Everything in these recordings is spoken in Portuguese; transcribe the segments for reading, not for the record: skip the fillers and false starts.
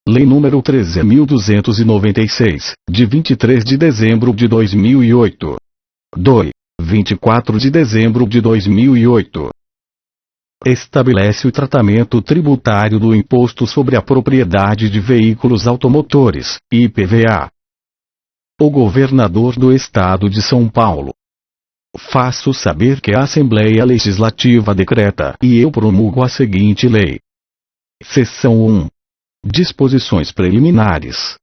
Lei nº 13.296, de 23 de dezembro de 2008. 2. 24 de dezembro de 2008. Estabelece o tratamento tributário do Imposto sobre a Propriedade de Veículos Automotores, IPVA. O Governador do Estado de São Paulo. Faço saber que a Assembleia Legislativa decreta e eu promulgo a seguinte lei. Seção 1. Disposições preliminares.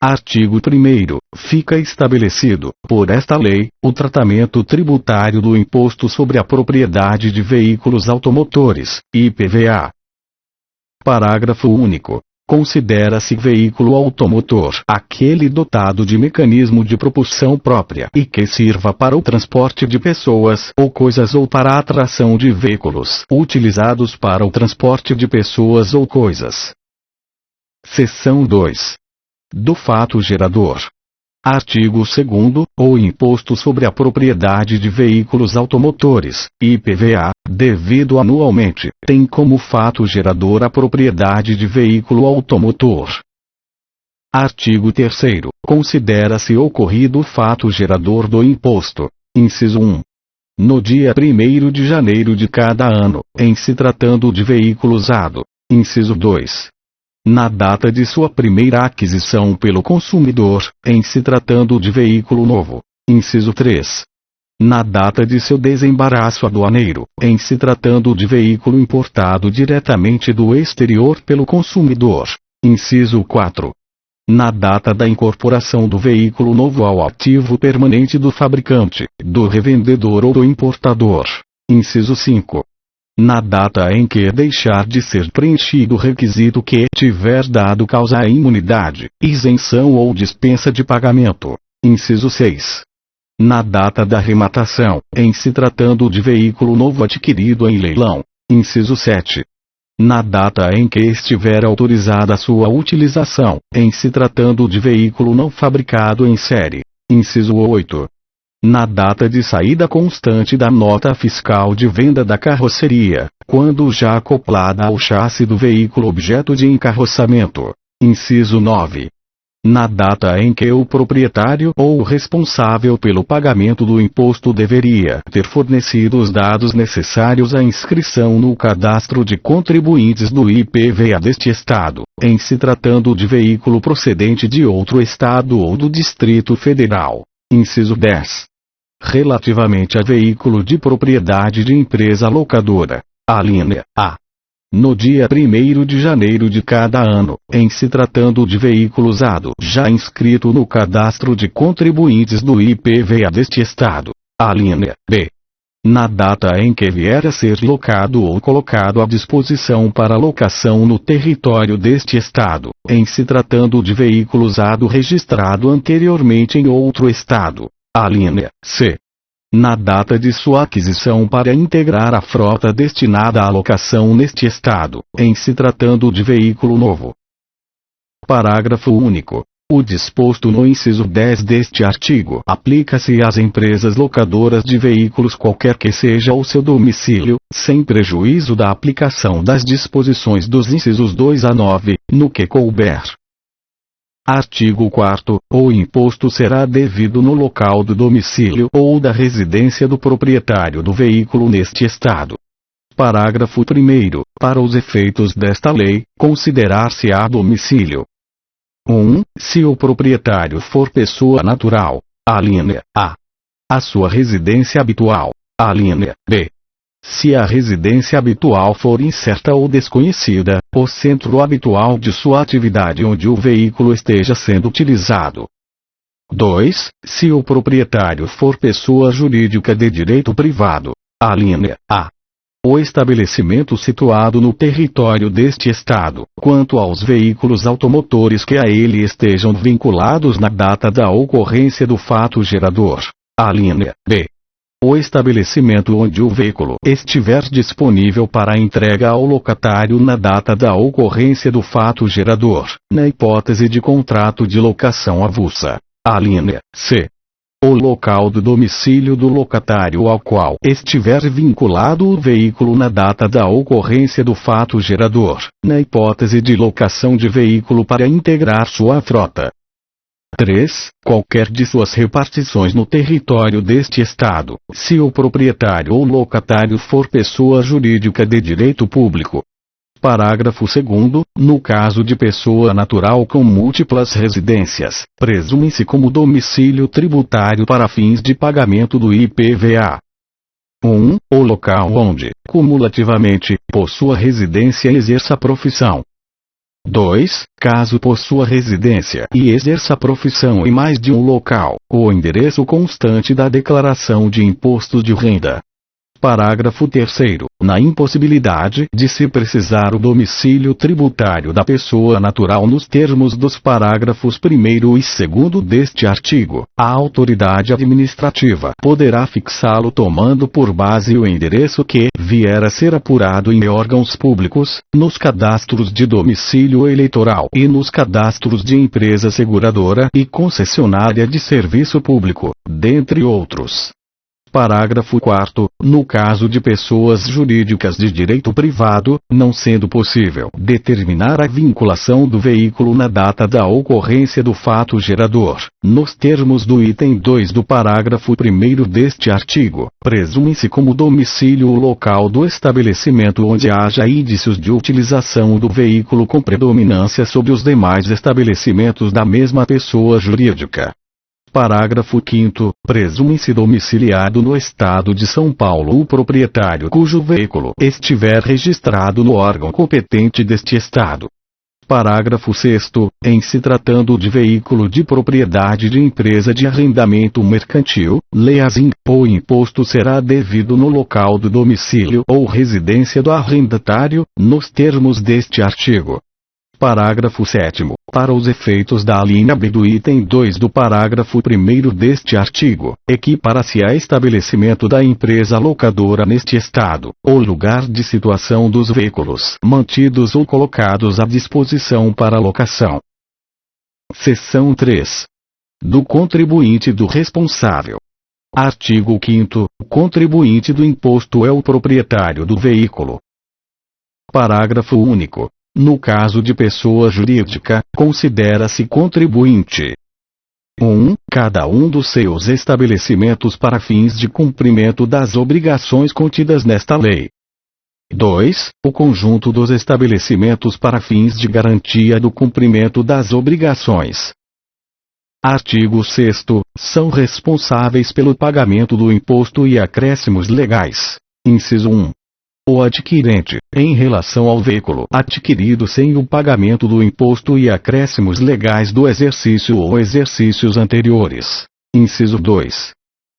Artigo 1º. Fica estabelecido, por esta lei, o tratamento tributário do Imposto sobre a Propriedade de Veículos Automotores, IPVA. Parágrafo único. Considera-se veículo automotor aquele dotado de mecanismo de propulsão própria e que sirva para o transporte de pessoas ou coisas ou para a atração de veículos utilizados para o transporte de pessoas ou coisas. Seção 2. Do fato gerador. Artigo 2º. O Imposto sobre a Propriedade de Veículos Automotores, IPVA, devido anualmente, tem como fato gerador a propriedade de veículo automotor. Artigo 3º. Considera-se ocorrido o fato gerador do imposto. Inciso 1. No dia 1º de janeiro de cada ano, em se tratando de veículo usado. Inciso 2. Na data de sua primeira aquisição pelo consumidor, em se tratando de veículo novo. Inciso 3. Na data de seu desembaraço aduaneiro, em se tratando de veículo importado diretamente do exterior pelo consumidor. Inciso 4. Na data da incorporação do veículo novo ao ativo permanente do fabricante, do revendedor ou do importador. Inciso 5. Na data em que deixar de ser preenchido o requisito que tiver dado causa à imunidade, isenção ou dispensa de pagamento. Inciso 6. Na data da arrematação, em se tratando de veículo novo adquirido em leilão. Inciso 7. Na data em que estiver autorizada sua utilização, em se tratando de veículo não fabricado em série. Inciso 8. Na data de saída constante da nota fiscal de venda da carroceria, quando já acoplada ao chassi do veículo objeto de encarroçamento. Inciso 9. Na data em que o proprietário ou o responsável pelo pagamento do imposto deveria ter fornecido os dados necessários à inscrição no cadastro de contribuintes do IPVA deste Estado, em se tratando de veículo procedente de outro Estado ou do Distrito Federal. Inciso 10. Relativamente a veículo de propriedade de empresa locadora. Alínea A. No dia 1º de janeiro de cada ano, em se tratando de veículo usado já inscrito no cadastro de contribuintes do IPVA deste Estado. Alínea B. Na data em que vier a ser locado ou colocado à disposição para locação no território deste Estado, em se tratando de veículo usado registrado anteriormente em outro Estado. Alínea C. Na data de sua aquisição para integrar a frota destinada à locação neste Estado, em se tratando de veículo novo. Parágrafo único. O disposto no inciso 10 deste artigo aplica-se às empresas locadoras de veículos qualquer que seja o seu domicílio, sem prejuízo da aplicação das disposições dos incisos 2 a 9, no que couber. Artigo 4º. O imposto será devido no local do domicílio ou da residência do proprietário do veículo neste Estado. Parágrafo 1º. Para os efeitos desta lei, considerar-se-á domicílio. 1. Se o proprietário for pessoa natural. Alínea A. A sua residência habitual. Alínea B. Se a residência habitual for incerta ou desconhecida, o centro habitual de sua atividade onde o veículo esteja sendo utilizado. 2. Se o proprietário for pessoa jurídica de direito privado. Alínea A. O estabelecimento situado no território deste Estado, quanto aos veículos automotores que a ele estejam vinculados na data da ocorrência do fato gerador. Alínea B. O estabelecimento onde o veículo estiver disponível para entrega ao locatário na data da ocorrência do fato gerador, na hipótese de contrato de locação avulsa. Alínea C. o local do domicílio do locatário ao qual estiver vinculado o veículo na data da ocorrência do fato gerador, na hipótese de locação de veículo para integrar sua frota. 3. Qualquer de suas repartições no território deste Estado, se o proprietário ou locatário for pessoa jurídica de direito público. Parágrafo 2º. No caso de pessoa natural com múltiplas residências, presume-se como domicílio tributário para fins de pagamento do IPVA. 1. O local onde, cumulativamente, possua residência e exerça a profissão. 2. Caso possua residência e exerça a profissão em mais de um local, o endereço constante da declaração de imposto de renda. Parágrafo 3º. Na impossibilidade de se precisar o domicílio tributário da pessoa natural nos termos dos parágrafos 1º e 2º deste artigo, a autoridade administrativa poderá fixá-lo tomando por base o endereço que vier a ser apurado em órgãos públicos, nos cadastros de domicílio eleitoral e nos cadastros de empresa seguradora e concessionária de serviço público, dentre outros. Parágrafo 4º. No caso de pessoas jurídicas de direito privado, não sendo possível determinar a vinculação do veículo na data da ocorrência do fato gerador, nos termos do item 2 do parágrafo 1º deste artigo, presume-se como domicílio o local do estabelecimento onde haja indícios de utilização do veículo com predominância sobre os demais estabelecimentos da mesma pessoa jurídica. Parágrafo 5º. Presume-se domiciliado no Estado de São Paulo o proprietário cujo veículo estiver registrado no órgão competente deste Estado. Parágrafo 6º. Em se tratando de veículo de propriedade de empresa de arrendamento mercantil, leasing, o imposto será devido no local do domicílio ou residência do arrendatário, nos termos deste artigo. Parágrafo 7º. Para os efeitos da alínea B do item 2 do parágrafo 1º deste artigo, equipara-se a estabelecimento da empresa locadora neste Estado, o lugar de situação dos veículos mantidos ou colocados à disposição para locação. Seção 3. Do contribuinte e do responsável. Artigo 5º. O contribuinte do imposto é o proprietário do veículo. Parágrafo único. No caso de pessoa jurídica, considera-se contribuinte 1. Cada um dos seus estabelecimentos para fins de cumprimento das obrigações contidas nesta lei. 2. O conjunto dos estabelecimentos para fins de garantia do cumprimento das obrigações. Artigo 6º. São responsáveis pelo pagamento do imposto e acréscimos legais. Inciso 1. O adquirente, em relação ao veículo adquirido sem o pagamento do imposto e acréscimos legais do exercício ou exercícios anteriores. Inciso 2.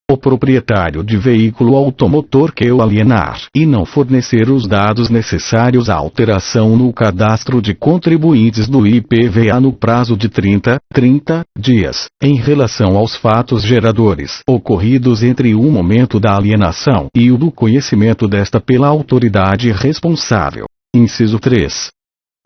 O proprietário de veículo automotor que o alienar e não fornecer os dados necessários à alteração no cadastro de contribuintes do IPVA no prazo de 30 dias, em relação aos fatos geradores ocorridos entre o momento da alienação e o do conhecimento desta pela autoridade responsável. Inciso 3.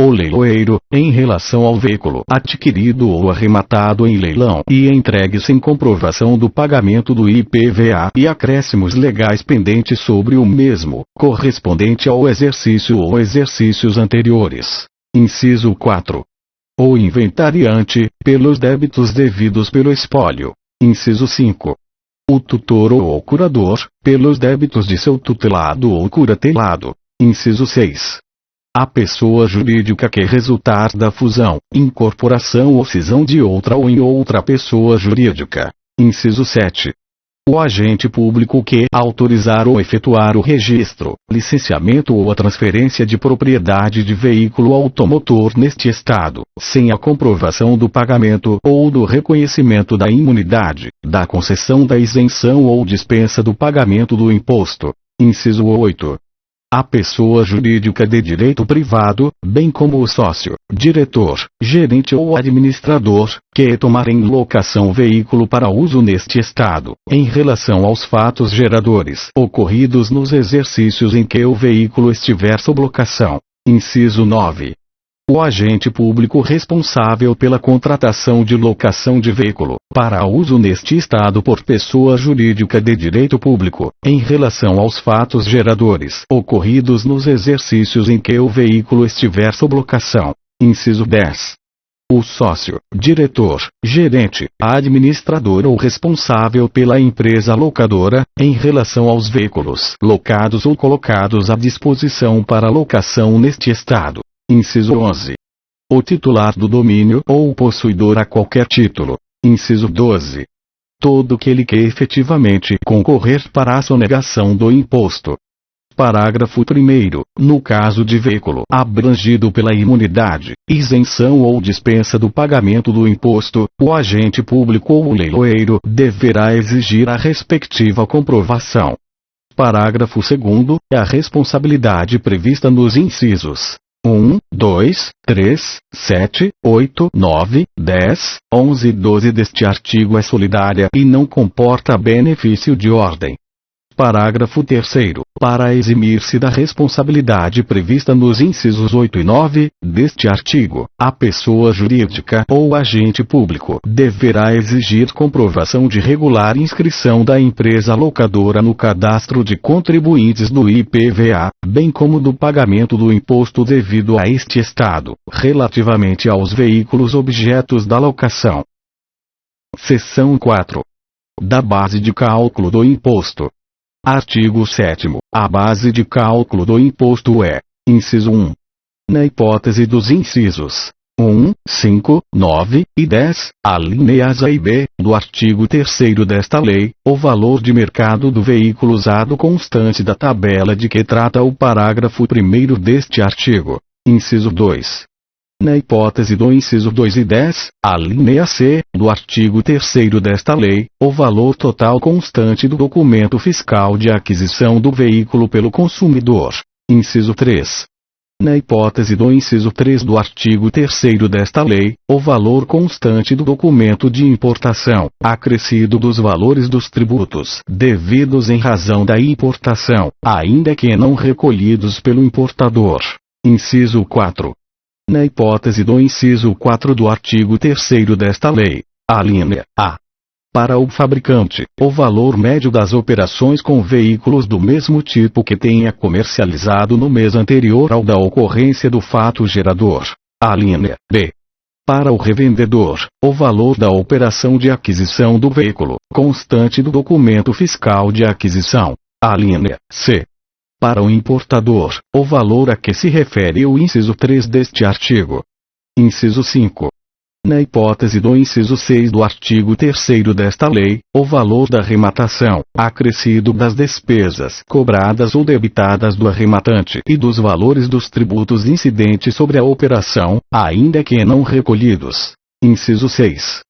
O leiloeiro, em relação ao veículo adquirido ou arrematado em leilão e entregue sem comprovação do pagamento do IPVA e acréscimos legais pendentes sobre o mesmo, correspondente ao exercício ou exercícios anteriores. Inciso 4. O inventariante, pelos débitos devidos pelo espólio. Inciso 5. O tutor ou o curador, pelos débitos de seu tutelado ou curatelado. Inciso 6. A pessoa jurídica que resultar da fusão, incorporação ou cisão de outra ou em outra pessoa jurídica. Inciso 7. O agente público que autorizar ou efetuar o registro, licenciamento ou a transferência de propriedade de veículo automotor neste Estado, sem a comprovação do pagamento ou do reconhecimento da imunidade, da concessão da isenção ou dispensa do pagamento do imposto. Inciso 8. A pessoa jurídica de direito privado, bem como o sócio, diretor, gerente ou administrador, que tomar em locação veículo para uso neste Estado, em relação aos fatos geradores ocorridos nos exercícios em que o veículo estiver sob locação. Inciso 9. o agente público responsável pela contratação de locação de veículo, para uso neste estado por pessoa jurídica de direito público, em relação aos fatos geradores ocorridos nos exercícios em que o veículo estiver sob locação. Inciso 10. O sócio, diretor, gerente, administrador ou responsável pela empresa locadora, em relação aos veículos locados ou colocados à disposição para locação neste estado. Inciso 11. O titular do domínio ou o possuidor a qualquer título. Inciso 12. Todo aquele que efetivamente concorrer para a sonegação do imposto. Parágrafo 1º. No caso de veículo abrangido pela imunidade, isenção ou dispensa do pagamento do imposto, o agente público ou o leiloeiro deverá exigir a respectiva comprovação. Parágrafo 2º. A responsabilidade prevista nos incisos 1, 2, 3, 7, 8, 9, 10, 11 e 12 deste artigo é solidária e não comporta benefício de ordem. Parágrafo 3º. Para eximir-se da responsabilidade prevista nos incisos 8 e 9 deste artigo, a pessoa jurídica ou agente público deverá exigir comprovação de regular inscrição da empresa locadora no cadastro de contribuintes do IPVA, bem como do pagamento do imposto devido a este estado, relativamente aos veículos objetos da locação. Seção 4. Da base de cálculo do imposto. Artigo 7º. A base de cálculo do imposto é: inciso 1. Na hipótese dos incisos 1, 5, 9 e 10, alíneas A e B, do artigo 3º desta lei, o valor de mercado do veículo usado constante da tabela de que trata o parágrafo 1º deste artigo. Inciso 2. Na hipótese do inciso 2 e 10, alínea C, do artigo 3º desta lei, o valor total constante do documento fiscal de aquisição do veículo pelo consumidor. Inciso 3. Na hipótese do inciso 3 do artigo 3º desta lei, o valor constante do documento de importação, acrescido dos valores dos tributos devidos em razão da importação, ainda que não recolhidos pelo importador. Inciso 4. Na hipótese do inciso 4 do artigo 3º desta lei, alínea A. Para o fabricante, o valor médio das operações com veículos do mesmo tipo que tenha comercializado no mês anterior ao da ocorrência do fato gerador. Alínea B. Para o revendedor, o valor da operação de aquisição do veículo, constante do documento fiscal de aquisição. Alínea C. Para o importador, o valor a que se refere o inciso 3 deste artigo. Inciso 5. Na hipótese do inciso 6 do artigo 3º desta lei, o valor da arrematação, acrescido das despesas cobradas ou debitadas do arrematante e dos valores dos tributos incidentes sobre a operação, ainda que não recolhidos. Inciso 6.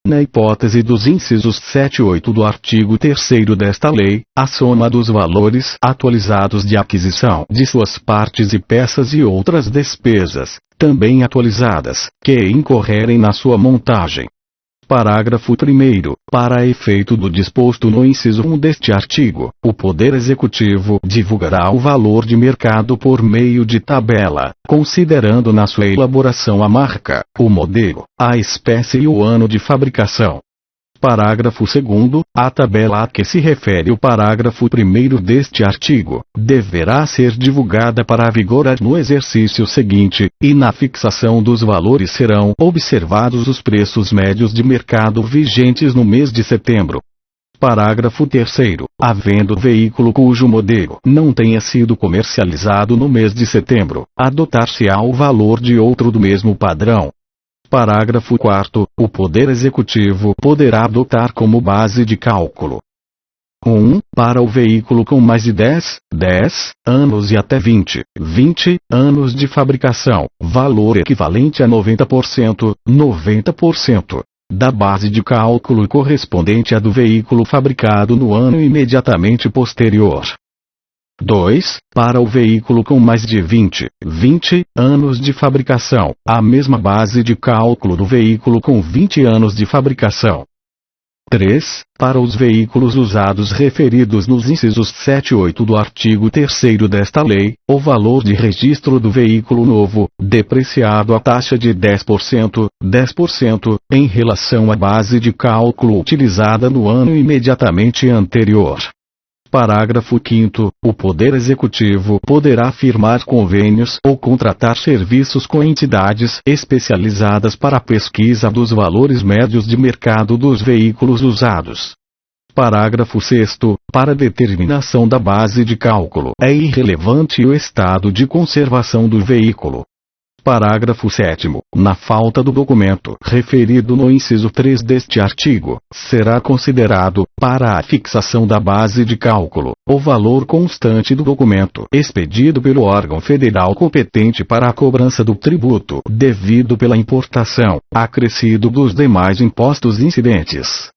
Na hipótese dos incisos 7 e 8 do artigo 3º desta lei, a soma dos valores atualizados de aquisição de suas partes e peças e outras despesas, também atualizadas, que incorrerem na sua montagem. Parágrafo 1º. Para efeito do disposto no inciso 1 deste artigo, o Poder Executivo divulgará o valor de mercado por meio de tabela, considerando na sua elaboração a marca, o modelo, a espécie e o ano de fabricação. Parágrafo 2º. A tabela a que se refere o parágrafo 1º deste artigo, deverá ser divulgada para vigorar no exercício seguinte, e na fixação dos valores serão observados os preços médios de mercado vigentes no mês de setembro. Parágrafo 3º. Havendo veículo cujo modelo não tenha sido comercializado no mês de setembro, adotar-se-á o valor de outro do mesmo padrão. Parágrafo 4º. O Poder Executivo poderá adotar como base de cálculo 1. Para o veículo com mais de 10 anos e até 20 anos de fabricação, valor equivalente a 90% da base de cálculo correspondente à do veículo fabricado no ano imediatamente posterior. 2. Para o veículo com mais de 20 anos de fabricação, a mesma base de cálculo do veículo com 20 anos de fabricação. 3. Para os veículos usados referidos nos incisos 7 e 8 do artigo 3º desta lei, o valor de registro do veículo novo, depreciado à taxa de 10%, em relação à base de cálculo utilizada no ano imediatamente anterior. Parágrafo 5º. O Poder Executivo poderá firmar convênios ou contratar serviços com entidades especializadas para a pesquisa dos valores médios de mercado dos veículos usados. Parágrafo 6º. Para determinação da base de cálculo, é irrelevante o estado de conservação do veículo. Parágrafo 7º. Na falta do documento referido no inciso 3 deste artigo, será considerado, para a fixação da base de cálculo, o valor constante do documento expedido pelo órgão federal competente para a cobrança do tributo devido pela importação, acrescido dos demais impostos incidentes.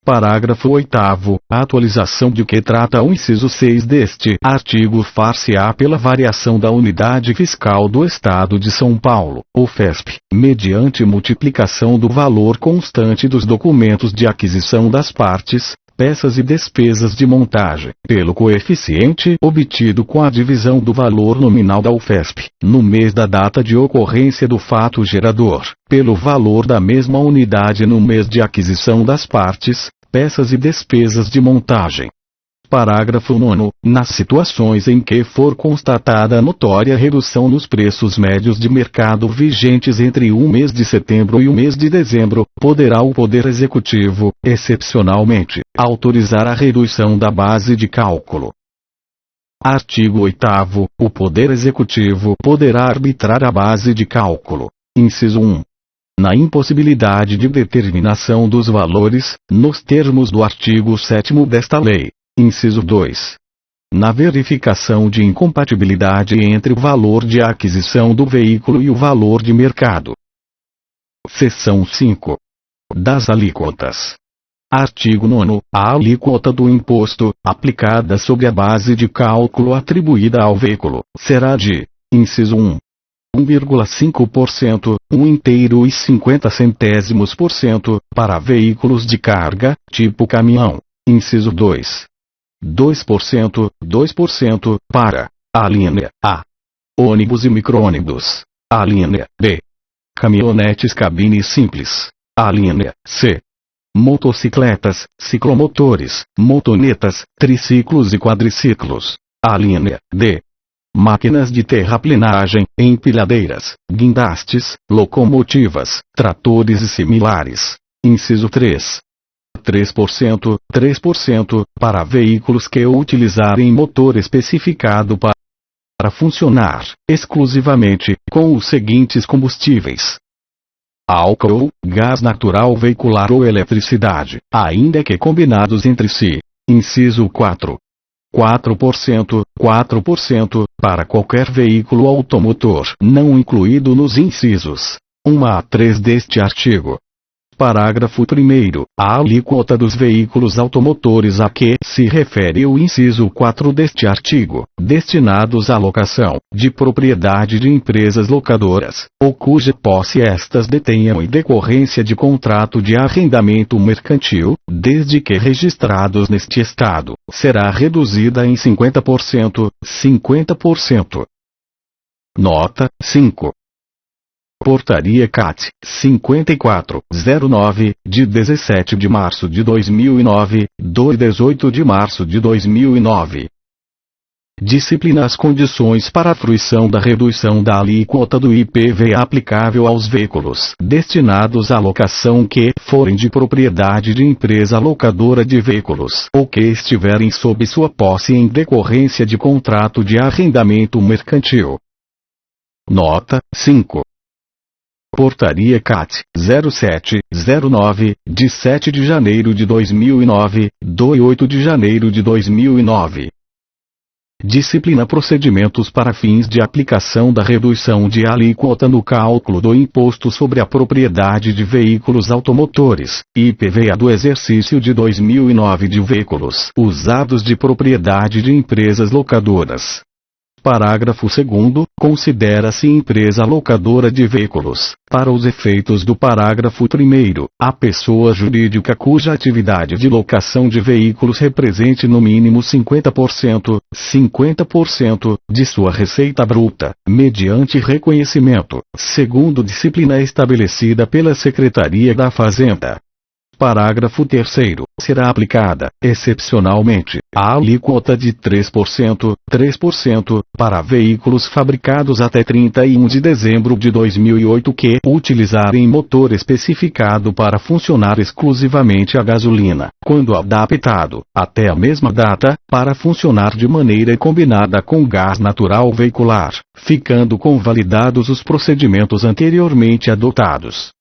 Parágrafo 8º. A atualização de que trata o inciso 6 deste artigo far-se-á pela variação da unidade fiscal do Estado de São Paulo, UFESP, mediante multiplicação do valor constante dos documentos de aquisição das partes, peças e despesas de montagem, pelo coeficiente obtido com a divisão do valor nominal da UFESP, no mês da data de ocorrência do fato gerador, pelo valor da mesma unidade no mês de aquisição das partes, peças e despesas de montagem. Parágrafo 9. Nas situações em que for constatada notória redução nos preços médios de mercado vigentes entre o mês de setembro e o mês de dezembro, poderá o Poder Executivo, excepcionalmente, autorizar a redução da base de cálculo. Artigo 8º. O Poder Executivo poderá arbitrar a base de cálculo. Inciso 1. Na impossibilidade de determinação dos valores, nos termos do artigo 7º desta lei. Inciso 2. Na verificação de incompatibilidade entre o valor de aquisição do veículo e o valor de mercado. Seção 5. Das alíquotas. Artigo 9º. A alíquota do imposto, aplicada sobre a base de cálculo atribuída ao veículo, será de: inciso 1. 1,5%, 1,50 para veículos de carga, tipo caminhão. Inciso 2. 2% para: alínea A. ônibus e micro-ônibus. Alínea B. caminhonetes cabine simples. Alínea C. motocicletas, ciclomotores, motonetas, triciclos e quadriciclos. Alínea D. máquinas de terraplenagem, empilhadeiras, guindastes, locomotivas, tratores e similares. Inciso 3. 3% para veículos que utilizarem motor especificado para funcionar exclusivamente com os seguintes combustíveis: álcool, gás natural veicular ou eletricidade, ainda que combinados entre si. Inciso 4. 4% para qualquer veículo automotor não incluído nos incisos 1 a 3 deste artigo. Parágrafo 1º. A alíquota dos veículos automotores a que se refere o inciso 4 deste artigo, destinados à locação, de propriedade de empresas locadoras, ou cuja posse estas detenham em decorrência de contrato de arrendamento mercantil, desde que registrados neste Estado, será reduzida em 50%. Nota: 5. Portaria CAT 5409, de 17 de março de 2009, do 18 de março de 2009. Disciplina as condições para a fruição da redução da alíquota do IPVA aplicável aos veículos destinados à locação que forem de propriedade de empresa locadora de veículos ou que estiverem sob sua posse em decorrência de contrato de arrendamento mercantil. Nota: 5. Portaria CAT 0709, de 7 de janeiro de 2009, do 8 de janeiro de 2009. Disciplina procedimentos para fins de aplicação da redução de alíquota no cálculo do Imposto sobre a Propriedade de Veículos Automotores, IPVA do exercício de 2009 de veículos usados de propriedade de empresas locadoras. Parágrafo 2º. Considera-se empresa locadora de veículos, para os efeitos do parágrafo 1º, a pessoa jurídica cuja atividade de locação de veículos represente no mínimo 50% de sua receita bruta, mediante reconhecimento, segundo disciplina estabelecida pela Secretaria da Fazenda. Parágrafo 3º. Será aplicada, excepcionalmente, a alíquota de 3% para veículos fabricados até 31 de dezembro de 2008 que utilizarem motor especificado para funcionar exclusivamente a gasolina, quando adaptado, até a mesma data, para funcionar de maneira combinada com gás natural veicular, ficando convalidados os procedimentos anteriormente adotados.